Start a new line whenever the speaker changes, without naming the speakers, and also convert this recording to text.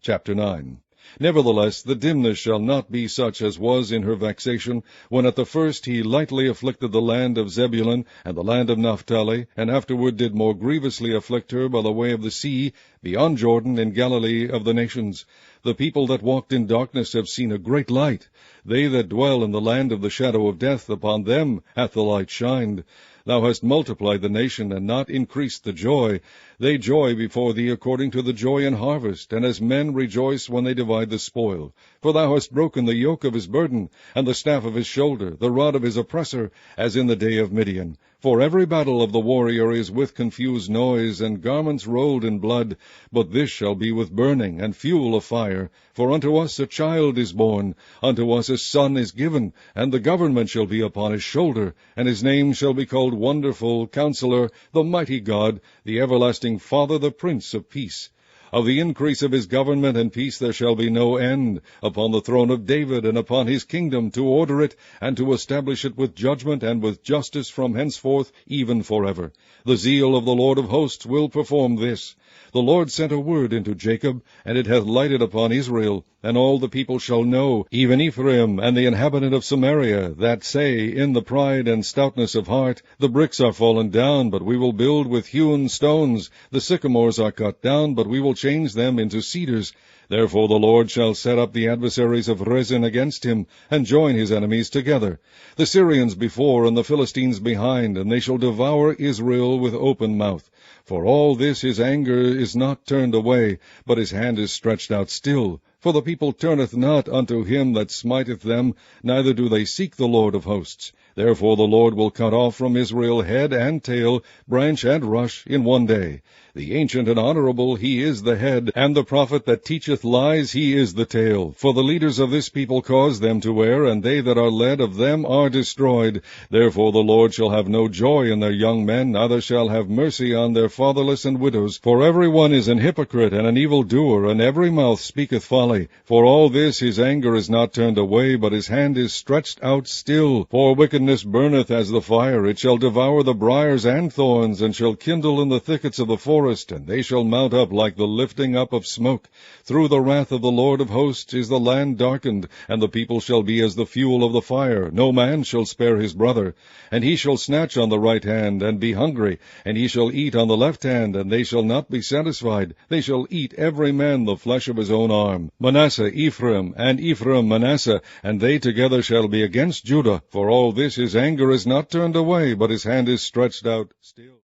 Chapter 9. Nevertheless, the dimness shall not be such as was in her vexation, when at the first he lightly afflicted the land of Zebulun and the land of Naphtali, and afterward did more grievously afflict her by the way of the sea, beyond Jordan, in Galilee of the nations. The people that walked in darkness have seen a great light. They that dwell in the land of the shadow of death, upon them hath the light shined. Thou hast multiplied the nation, and not increased the joy. They joy before thee according to the joy in harvest, and as men rejoice when they divide the spoil. For thou hast broken the yoke of his burden, and the staff of his shoulder, the rod of his oppressor, as in the day of Midian. For every battle of the warrior is with confused noise, and garments rolled in blood. But this shall be with burning, and fuel of fire. For unto us a child is born, unto us a son is given, and the government shall be upon his shoulder, and his name shall be called Wonderful, Counselor, the Mighty God, the Everlasting Father, the Prince of Peace. Of the increase of his government and peace there shall be no end, upon the throne of David, and upon his kingdom, to order it, and to establish it with judgment and with justice from henceforth, even forever. The zeal of the Lord of hosts will perform this. The Lord sent a word into Jacob, and it hath lighted upon Israel. And all the people shall know, even Ephraim and the inhabitant of Samaria, that say, in the pride and stoutness of heart, the bricks are fallen down, but we will build with hewn stones. The sycamores are cut down, but we will change them into cedars. Therefore the Lord shall set up the adversaries of Rezin against him, and join his enemies together. The Syrians before, and the Philistines behind, and they shall devour Israel with open mouth. For all this his anger is not turned away, but his hand is stretched out still. For the people turneth not unto him that smiteth them, neither do they seek the Lord of hosts. Therefore the Lord will cut off from Israel head and tail, branch and rush, in one day. The ancient and honorable, he is the head, and the prophet that teacheth lies, he is the tail. For the leaders of this people cause them to err, and they that are led of them are destroyed. Therefore the Lord shall have no joy in their young men, neither shall have mercy on their fatherless and widows. For every one is an hypocrite and an evildoer, and every mouth speaketh folly. For all this his anger is not turned away, but his hand is stretched out still. For wickedness burneth as the fire, it shall devour the briers and thorns, and shall kindle in the thickets of the forest, and they shall mount up like the lifting up of smoke. Through the wrath of the Lord of hosts is the land darkened, and the people shall be as the fuel of the fire. No man shall spare his brother. And he shall snatch on the right hand, and be hungry, and he shall eat on the left hand, and they shall not be satisfied. They shall eat every man the flesh of his own arm. Manasseh Ephraim, and Ephraim Manasseh, and they together shall be against Judah. For all this his anger is not turned away, but his hand is stretched out still.